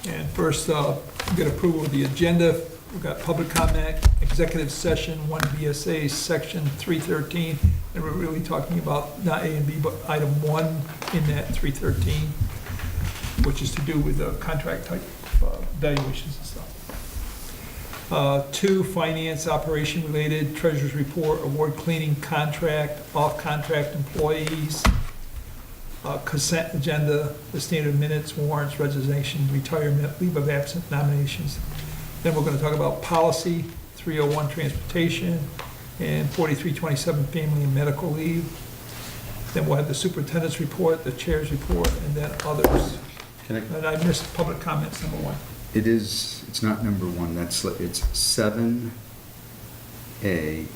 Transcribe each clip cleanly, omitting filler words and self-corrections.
And first, get approval of the agenda. We've got public comment, executive session, 1 VSA, section 313, and we're really talking about not A and B, but item 1 in that 313, which is to do with the contract type valuations and stuff. 2, finance operation related, treasurer's report, award cleaning contract, off-contract employees, consent agenda, the standard minutes, warrants, resignation, retirement, leave of absence, nominations. Then we're going to talk about policy, 301 transportation, and 4327 family and medical leave. Then we'll have the superintendent's report, the chair's report, and then others. And I missed public comments, number 1. It's not number 1, it's 7A,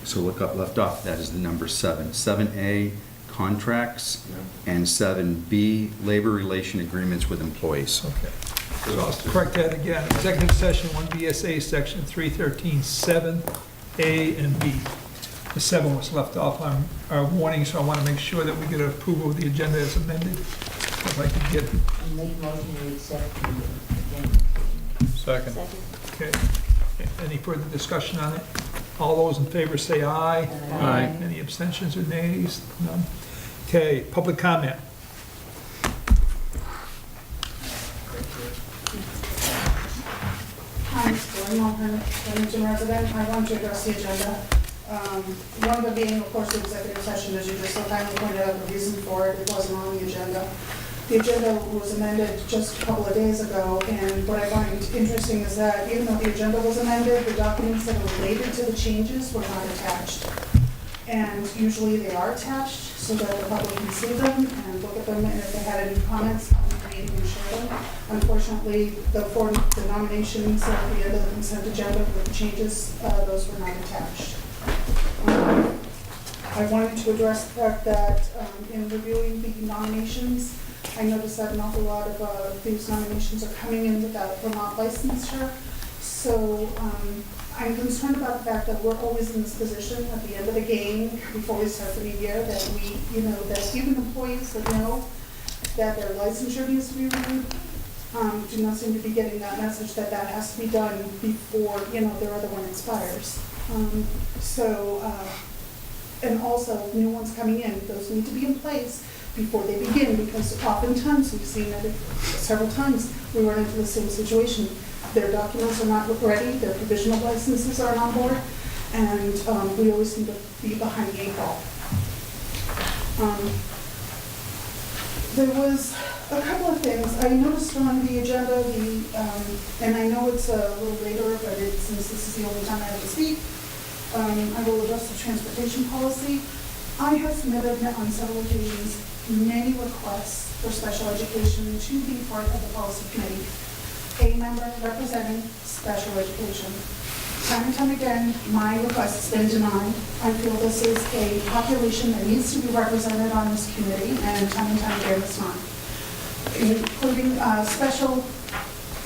so look up, left off, that is the number 7. 7A, contracts, and 7B, labor relation agreements with employees. Okay. So I'll correct that again. Executive session, 1 VSA, section 313, 7A and B. The 7 was left off on our warning, so I want to make sure that we get approval of the agenda as amended. If I could get. Make motion to accept the agenda. Second. Okay. Any further discussion on it? All those in favor say aye. Aye. Any abstentions or nays? None. Okay, public comment. Hi, Mr. Gordon, Wilmington resident. I want to address the agenda. One of them being, of course, the executive session, as you just so kindly pointed out, the reason for it, it wasn't on the agenda. The agenda was amended just a couple of days ago, and what I find interesting is that even though the agenda was amended, the documents that are related to the changes were not attached. And usually they are attached so that the public can see them and look at them, and if they had any comments, read and share them. Unfortunately, the nominations at the end of the consent agenda with the changes, those were not attached. I wanted to address the fact that in reviewing the nominations, I noticed that an awful lot of these nominations are coming in without Vermont licensure. So I'm concerned about the fact that we're always in this position at the end of the game, before we start the new year, that that even employees that know that their licensure needs to be renewed do not seem to be getting that message that that has to be done before their other one expires. And also new ones coming in, those need to be in place before they begin, because oftentimes we've seen that several times we run into the same situation. Their documents are not ready, their provisional licenses aren't on board, and we always seem to be behind the 8 ball. There was a couple of things I noticed on the agenda, and I know it's a little later, but since this is the only time I have to speak, I will address the transportation policy. I have submitted on several occasions many requests for special education to be part of the policy committee. A member representing special education. Time and time again, my request has been denied. I feel this is a population that needs to be represented on this committee, and time again it's not. Including special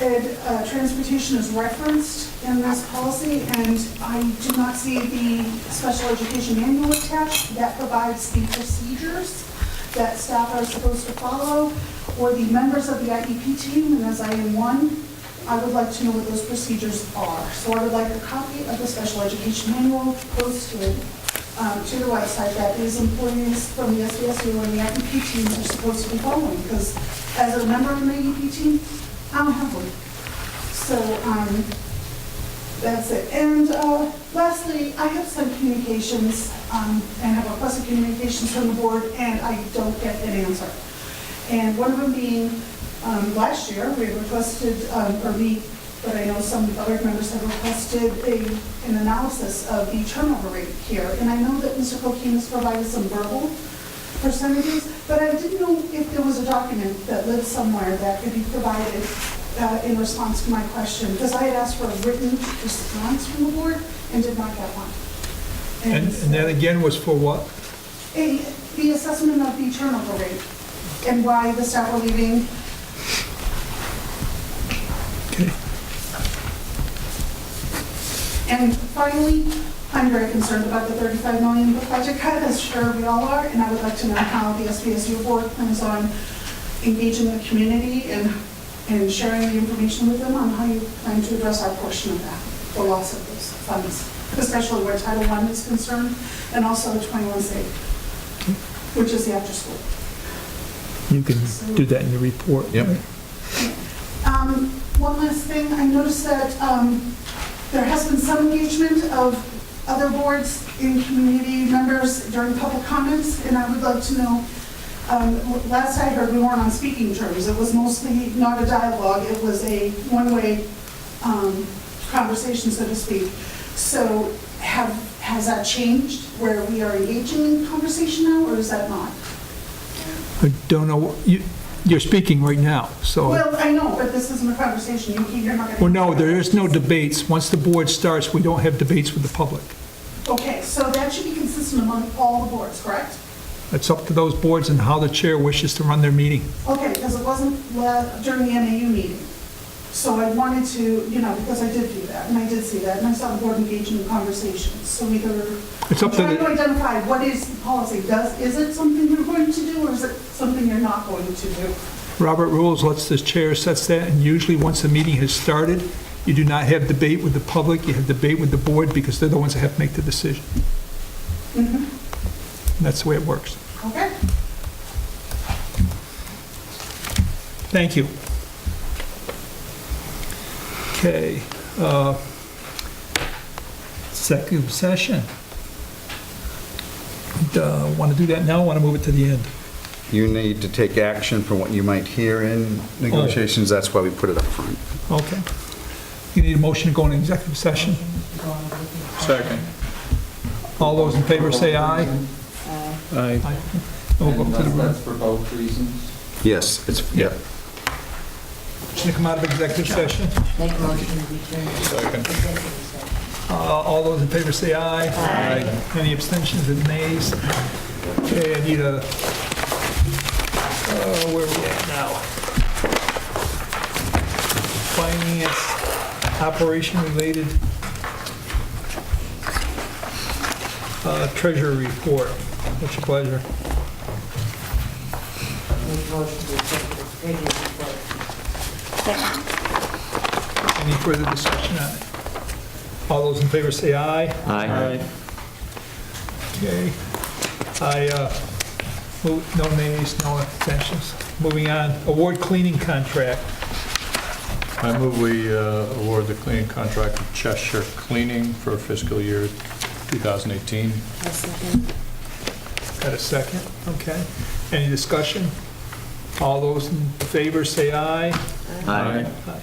ed transportation is referenced in this policy, and I do not see the special education manual attached that provides the procedures that staff are supposed to follow, or the members of the IEP team, and as I am one, I would like to know what those procedures are. So I would like a copy of the special education manual posted to the website that these employees from the SVSU and the IEP team are supposed to be following, because as a member of an IEP team, I don't have one. So that's it. And lastly, I have sent communications and have requested communications from the board, and I don't get an answer. And one of them being last year, we requested, but I know some other members have requested an analysis of the turnover rate here. And I know that Mr. Coquin has provided some verbal percentages, but I didn't know if there was a document that lives somewhere that could be provided in response to my question, because I had asked for a written response from the board and did not get one. And that again was for what? The assessment of the turnover rate and why the staff are leaving. Okay. And finally, I'm very concerned about the $35 million budget cut, as sure we all are, and I would like to know how the SVSU Board plans on engaging the community and and sharing the information with them on how you plan to address our portion of that, the loss of those funds, especially where Title I is concerned, and also 21C, which is the after-school. You can do that in your report. Yep. One last thing, I noticed that there has been some engagement of other boards in community members during public comments, and I would like to know, last I heard, we weren't on speaking terms. It was mostly not a dialogue, it was a one-way conversation, so to speak. So has that changed, where we are engaging in conversation now, or is that not? I don't know, you're speaking right now, so. Well, I know, but this isn't a conversation, you're not going to... Well, no, there is no debates. Once the board starts, we don't have debates with the public. Okay, so that should be consistent among all the boards, correct? It's up to those boards and how the chair wishes to run their meeting. Okay, because it wasn't during the MAU meeting. So I wanted to, because I did do that, and I did see that, and I saw the board engaging in conversations. So either, It's up to I'm trying to the, identify what is the policy. Is it something you're going to do, or is it something you're not going to do? Robert Rules lets the chair sets that, and usually once the meeting has started, you do not have debate with the public, you have debate with the board, because they're the ones that have to make the decision. Mm-hmm. And that's the way it works. Okay. Thank you. Okay. Executive session. Want to do that now, or want to move it to the end? You need to take action for what you might hear in negotiations, that's why we put it up front. Okay. You need a motion to go into executive session. Second. All those in favor say aye. Aye. Aye. We'll go to the room. That's for both reasons? Yes, it's, yeah. Motion to come out of executive session. Make a motion to return to Second. executive session. All those in favor say aye. Aye. Any abstentions and nays? Okay, I need a, where are we at now? Finance, operation-related treasurer report. What's your pleasure? Make a motion to accept the treasurer's report. Any further discussion on it? All those in favor say aye. Aye. Okay. No nays, no abstentions. Moving on, award cleaning contract. I move we award the cleaning contract to Cheshire Cleaning for fiscal year 2018. A second. Got a second? Okay. Any discussion? All those in favor say aye. Aye. Aye.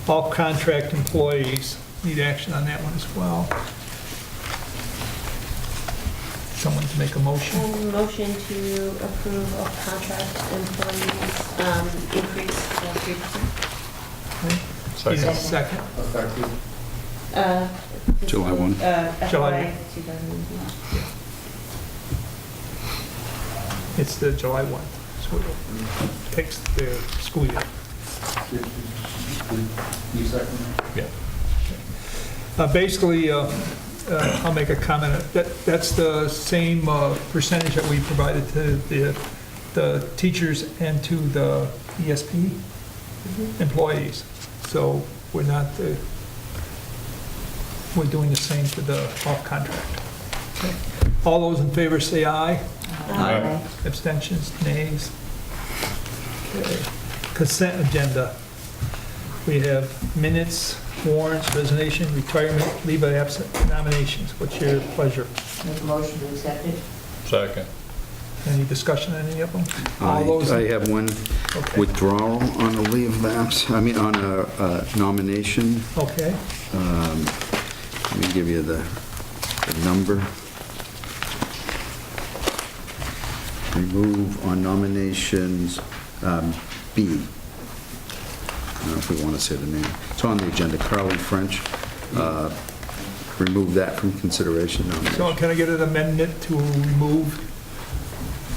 All contract employees, need action on that one as well. Someone to make a motion? Motion to approve of contract employees increase of 3%. Need a second? Effective. July 1. July. FY 2018. It's the July 1, so it takes the school year. You second? Yeah. Basically, I'll make a comment. That's the same percentage that we provided to the teachers and to the ESP employees. So we're not, we're doing the same for the off contract. Okay. All those in favor say aye. Aye. Abstentions, nays. Okay. Consent agenda. We have minutes, warrants, resignation, retirement, leave of absence, nominations. What's your pleasure? Make a motion to accept it. Second. Any discussion on any of them? All those, I have one okay. withdrawal on a leave of absence, on a nomination. Okay, Let me give you the number. Remove on nominations B. I don't know if we want to say the name. It's on the agenda, Carly French. Remove that from consideration so nomination. can I get an amendment to remove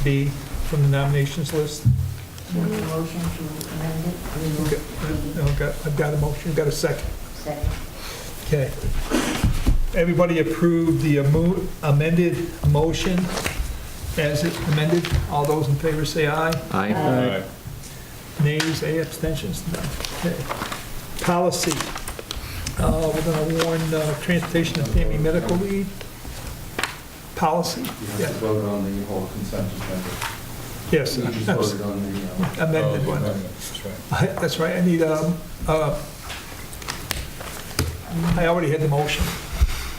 B from the nominations list? Make a motion to amend it. Okay, I've got a motion, got a second. Second. Okay. Everybody approved the amended motion as it amended? All those in favor say aye. Aye. Nays, A, abstentions, none. Okay. Policy. We're going to warn transportation and family medical leave. Policy. You have Yeah. to vote on the whole consent agenda. Yes. You just voted on the, Amended Oh, one. amendment, that's right. That's right. I need, I already had the motion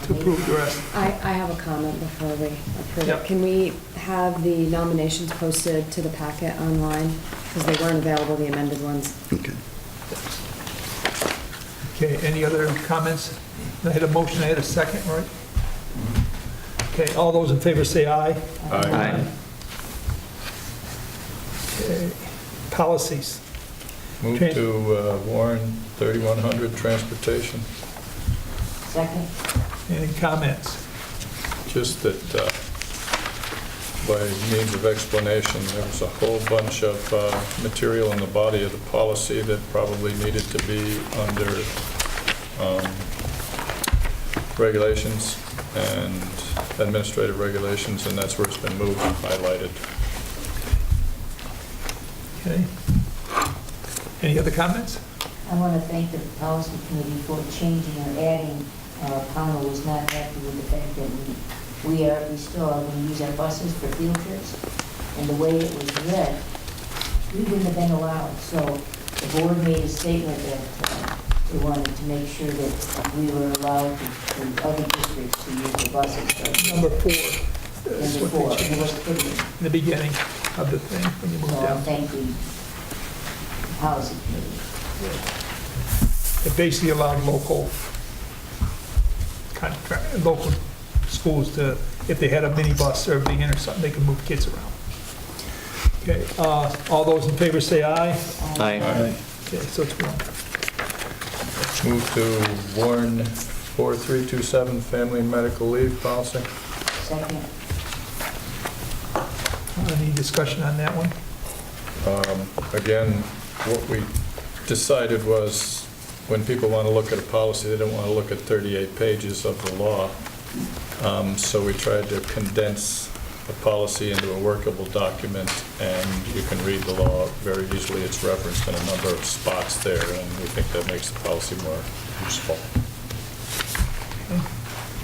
to approve the rest. I have a comment before we approve Yep. it. Can we have the nominations posted to the packet online? Because they weren't available, the amended ones. Okay. Okay, any other comments? I had a motion, I had a second, right? Okay, all those in favor say aye. Aye. Okay, policies. Move to warn 3100 transportation. Second? Any comments? Just that, by means of explanation, there was a whole bunch of material in the body of the policy that probably needed to be under regulations and administrative regulations, and that's where it's been moved and highlighted. Okay. Any other comments? I want to thank the policy committee for changing or adding, Powell was not happy with the fact that we still are going to use our buses for field trips. And the way it was read, we wouldn't have been allowed. So the board made a statement that they wanted to make sure that we were allowed to other districts to use the buses. So Number 4. is number what 4, they it changed was put in. in the beginning of the thing, when you So moved I down. thank the policy committee. It basically allowed local schools to, if they had a minibus serving in or something, they could move kids around. Okay, all those in favor say aye. Aye. Okay, so it's 1. Move to warn 4327 family and medical leave policy. Second? Any discussion on that one? Again, what we decided was when people want to look at a policy, they don't want to look at 38 pages of the law. So we tried to condense the policy into a workable document, and you can read the law very easily. It's referenced in a number of spots there, and we think that makes the policy more useful.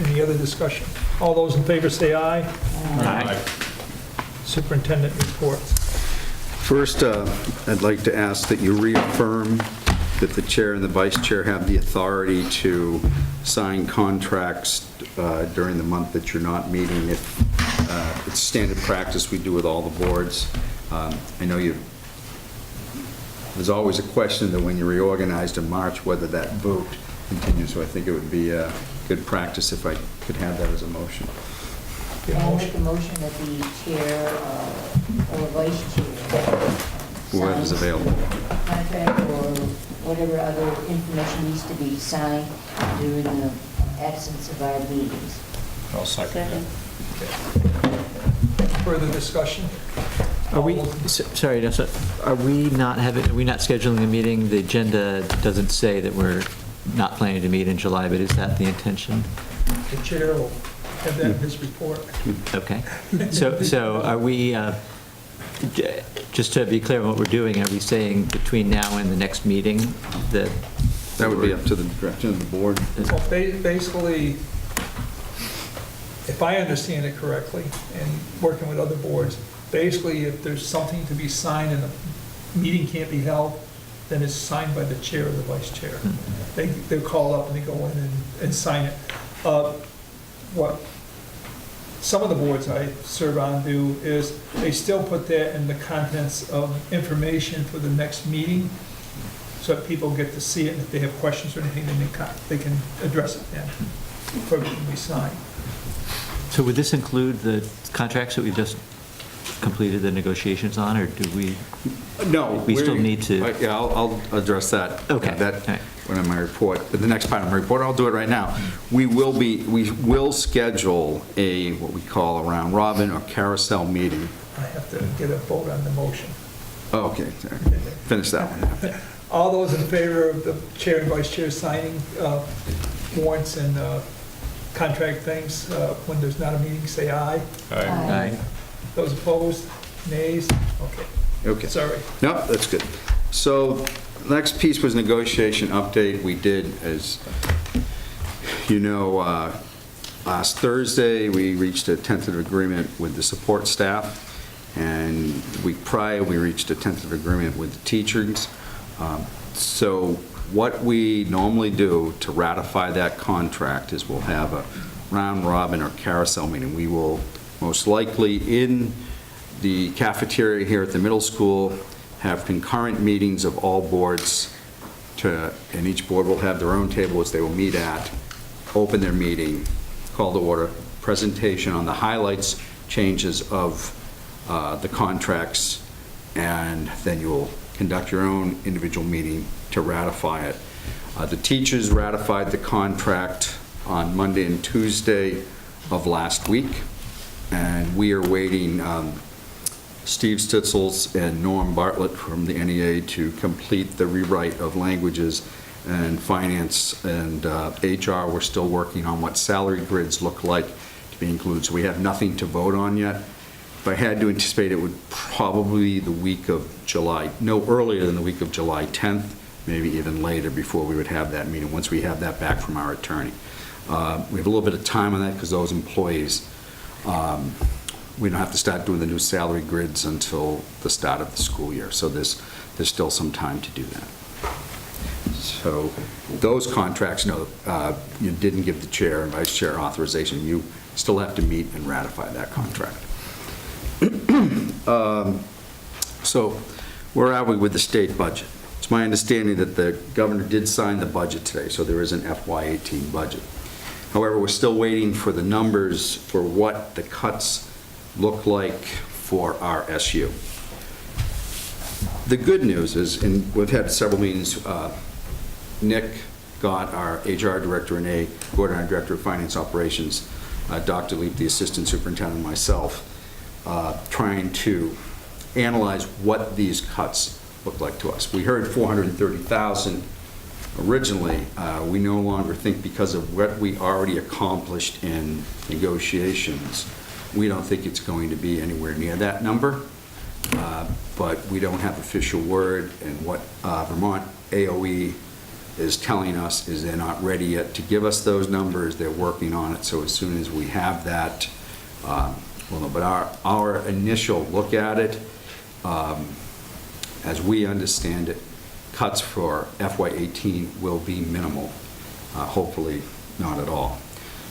Any other discussion? All those in favor say aye. Aye. Superintendent reports. First, I'd like to ask that you reaffirm that the chair and the vice chair have the authority to sign contracts during the month that you're not meeting. If it's standard practice we do with all the boards. I know there's always a question that when you're reorganized in March, whether that vote continues. So I think it would be a good practice if I could have that as a motion. Get a And I motion. make a motion that the chair or vice chair Whoever's signs available. contract or whatever other information needs to be signed during the absence of our meetings. I'll second that. Further discussion? Are we, sorry, no, so are we not scheduling a meeting? The agenda doesn't say that we're not planning to meet in July, but is that the intention? The chair will have that in his report. Okay. So are we, just to be clear on what we're doing, are we saying between now and the next meeting that? That would be up to the direction of the board. Well, basically, if I understand it correctly, and working with other boards, basically, if there's something to be signed and the meeting can't be held, then it's signed by the chair or the vice chair. They're called up and they go in and sign it. What some of the boards I serve on do is they still put that in the contents of information for the next meeting, so that people get to see it, and if they have questions or anything, then they can address it then, before it can be signed. So would this include the contracts that we've just completed the negotiations on, or do we? No. We still need to- Yeah, I'll address that. Okay. That, All right. when in my report, the next part of my report, I'll do it right now. We will schedule what we call a round robin or carousel meeting. I have to get a vote on the motion. Oh, okay, sorry. Finish that one. All those in favor of the chair and vice chair signing warrants and contract things when there's not a meeting, say aye. Aye. Those opposed, nays? Okay, Okay. sorry. No, that's good. So next piece was negotiation update. We did, as you know, last Thursday, we reached a tentative agreement with the support staff, and the week prior, we reached a tentative agreement with the teachers. So what we normally do to ratify that contract is we'll have a round robin or carousel meeting. We will most likely, in the cafeteria here at the middle school, have concurrent meetings of all boards, and each board will have their own table which they will meet at, open their meeting, call to order, presentation on the highlights, changes of the contracts, and then you'll conduct your own individual meeting to ratify it. The teachers ratified the contract on Monday and Tuesday of last week, and we are waiting Steve Stitzels and Norm Bartlett from the NEA to complete the rewrite of languages, and finance and HR, we're still working on what salary grids look like to be included. So we have nothing to vote on yet. If I had to anticipate, it would probably be the week of July, no earlier than the week of July 10th, maybe even later before we would have that meeting, once we have that back from our attorney. We have a little bit of time on that because those employees, we don't have to start doing the new salary grids until the start of the school year. So there's still some time to do that. So those contracts, no, you didn't give the chair and vice chair authorization. You still have to meet and ratify that contract. So where are we with the state budget? It's my understanding that the governor did sign the budget today, so there is an FY18 budget. However, we're still waiting for the numbers for what the cuts look like for our SU. The good news is, and we've had several meetings, Nick got our HR director, Renee Gordon, our director of finance operations, Dr. Leap, the assistant superintendent, and myself, trying to analyze what these cuts look like to us. We heard 430,000 originally. We no longer think, because of what we already accomplished in negotiations, we don't think it's going to be anywhere near that number, but we don't have official word, and what Vermont AOE is telling us is they're not ready yet to give us those numbers. They're working on it, so as soon as we have that, we'll know. But our initial look at it, as we understand it, cuts for FY18 will be minimal, hopefully not at all.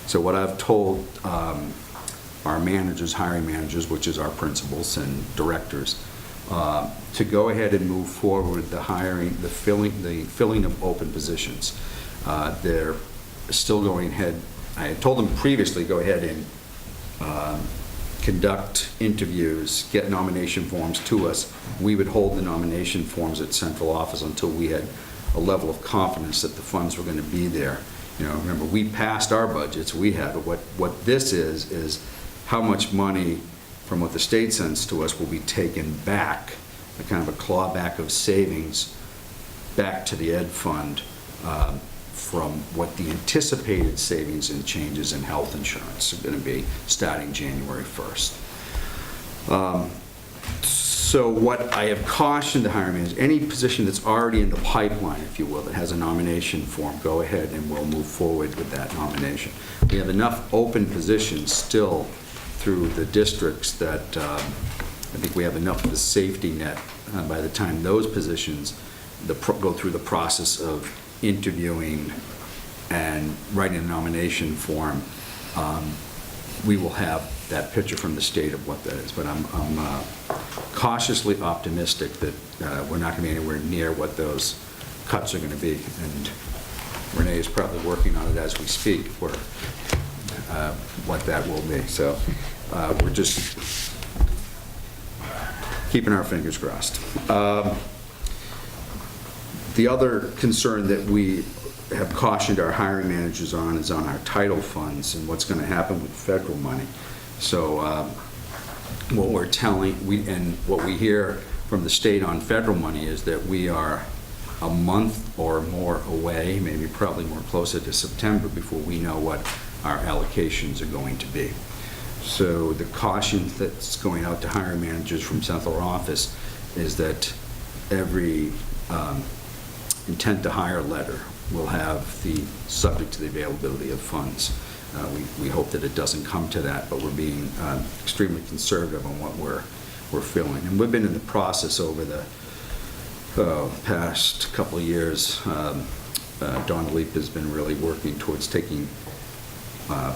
So what I've told our managers, hiring managers, which is our principals and directors, to go ahead and move forward the hiring, the filling of open positions. They're still going ahead. I had told them previously, go ahead and conduct interviews, get nomination forms to us. We would hold the nomination forms at central office until we had a level of confidence that the funds were going to be there. You know, remember, we passed our budgets, we have it. What this is how much money from what the state sends to us will be taken back, a kind of a clawback of savings back to the ed fund from what the anticipated savings and changes in health insurance are going to be starting January 1st. So what I have cautioned the hiring managers, any position that's already in the pipeline, if you will, that has a nomination form, go ahead and we'll move forward with that nomination. We have enough open positions still through the districts that I think we have enough of a safety net by the time those positions go through the process of interviewing and writing a nomination form. We will have that picture from the state of what that is, but I'm cautiously optimistic that we're not going to be anywhere near what those cuts are going to be, and Renee is probably working on it as we speak for what that will be. So we're just keeping our fingers crossed. The other concern that we have cautioned our hiring managers on is on our title funds and what's going to happen with federal money. So what we're what we hear from the state on federal money is that we are a month or more away, maybe probably more closer to September, before we know what our allocations are going to be. So the caution that's going out to hiring managers from central office is that every intent to hire letter will have the subject to the availability of funds. We hope that it doesn't come to that, but we're being extremely conservative on what we're filling. And we've been in the process over the past couple of years. Don Leap has been really working towards taking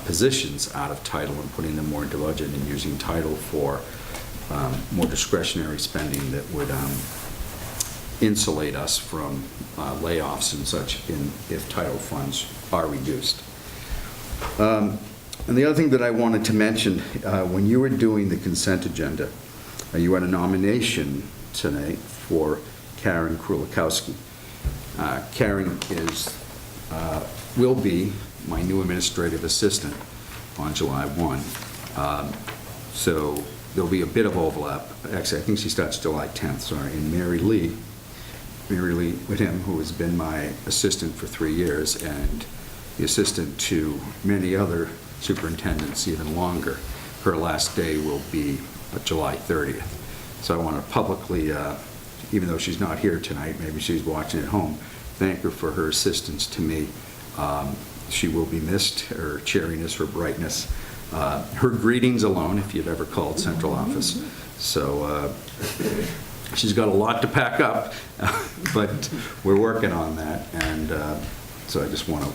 positions out of title and putting them more into budget and using title for more discretionary spending that would insulate us from layoffs and such if title funds are reduced. And the other thing that I wanted to mention, when you were doing the consent agenda, you had a nomination tonight for Karen Krulikowski. Karen will be my new administrative assistant on July 1. So there'll be a bit of overlap. Actually, I think she starts July 10th, sorry. And Mary Lee Whittem, who has been my assistant for 3 years and the assistant to many other superintendents even longer, her last day will be July 30th. So I want to publicly, even though she's not here tonight, maybe she's watching at home, thank her for her assistance to me. She will be missed, her cheeriness, her brightness, her greetings alone, if you've ever called central office. So she's got a lot to pack up, but we're working on that. And so I just want to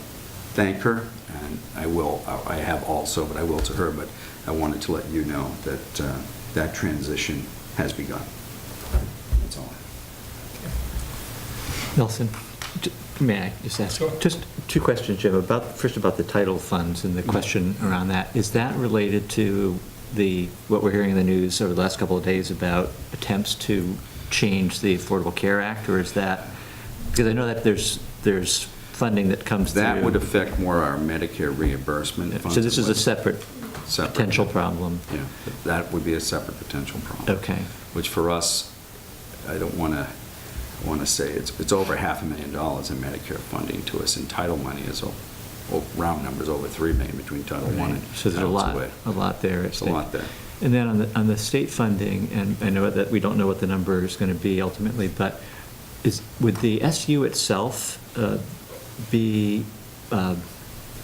thank her, and I have also, but I will to her, but I wanted to let you know that that transition has begun. That's all. Nelson, may I just ask? Sure. Just two questions, Jim. First about the title funds and the question around that. Is that related to what we're hearing in the news over the last couple of days about attempts to change the Affordable Care Act, or is that, because I know that there's funding that comes through. That would affect more our Medicare reimbursement funds. So this is a separate potential problem? Yeah, that would be a separate potential problem. Okay. Which for us, I don't want to say, it's over $500,000 in Medicare funding to us, and title money is, round numbers, over $3 million between Title I and So there's a lot there. There's a lot there. And then on the state funding, and I know that we don't know what the number is going to be ultimately, but would the SU itself be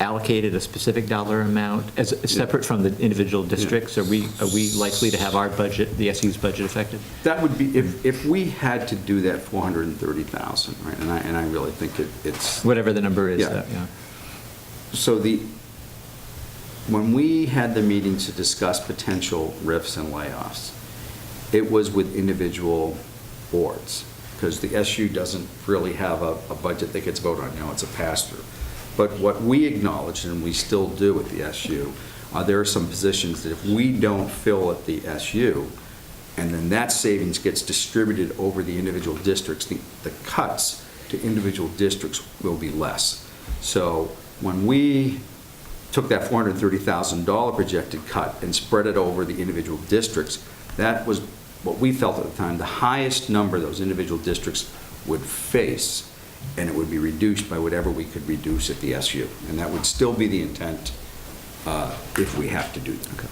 allocated a specific dollar amount as separate from the individual districts? Are we likely to have our budget, the SU's budget, affected? That would be if we had to do that $430,000, right? And I really think it's Whatever the number is. Yeah. Yeah. So when we had the meeting to discuss potential RIFs and layoffs, it was with individual boards, because the SU doesn't really have a budget that gets voted on. It's a pass-through. But what we acknowledged, and we still do at the SU, there are some positions that if we don't fill at the SU, and then that savings gets distributed over the individual districts, the cuts to individual districts will be less. So when we took that $430,000 projected cut and spread it over the individual districts, that was what we felt at the time, the highest number those individual districts would face, and it would be reduced by whatever we could reduce at the SU. And that would still be the intent if we have to do that. Okay.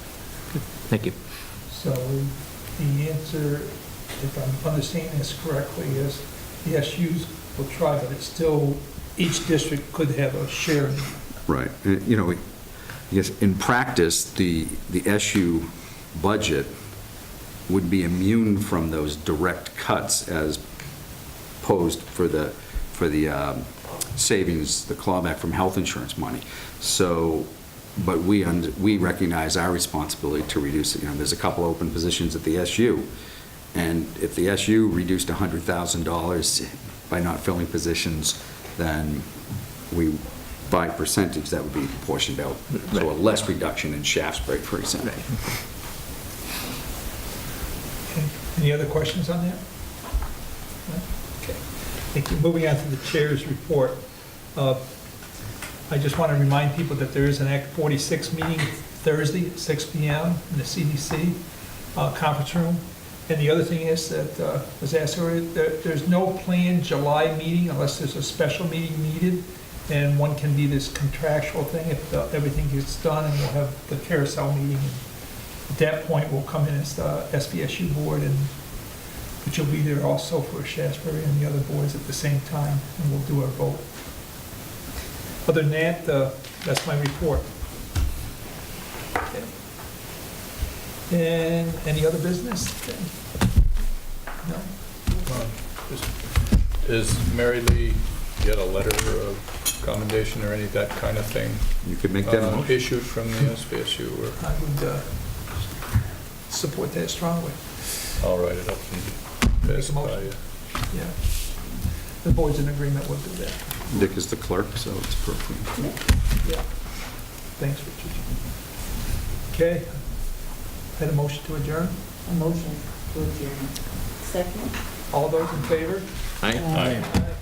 Good. Thank you. So the answer, if I'm understanding this correctly, is the SUs will try, but it's still, each district could have a share in it. Right. I guess in practice, the SU budget would be immune from those direct cuts as posed for the savings, the clawback from health insurance money. So, but we recognize our responsibility to reduce it. There's a couple open positions at the SU, and if the SU reduced $100,000 by not filling positions, then by percentage, that would be proportioned out. So a less reduction in Shaftesbury, for example. Okay. Any other questions on that? No? Okay. Thank you. Moving on to the chair's report. I just want to remind people that there is an Act 46 meeting Thursday at 6 p.m. in the CDC conference room. And the other thing is that, as asked earlier, there's no planned July meeting unless there's a special meeting needed. And one can be this contractual thing if everything gets done, and we'll have the carousel meeting. And at that point, we'll come in as the SVSU Board and but you'll be there also for Shasberry and the other boards at the same time, and we'll do our vote. Other than that, that's my report. Okay. And any other business? No? Is Mary Lee get a letter of commendation or any of that kind of thing You could make that a motion. issued from the SVSU? Or I would support that strongly. I'll write it up and Make pass a it by motion. you. Yeah. The board's in agreement, we'll do that. Dick is the clerk, so it's appropriate. Yeah. Thanks, Richard. Okay. Had a motion to adjourn? A motion to adjourn. Second? All those in favor? Aye. Aye.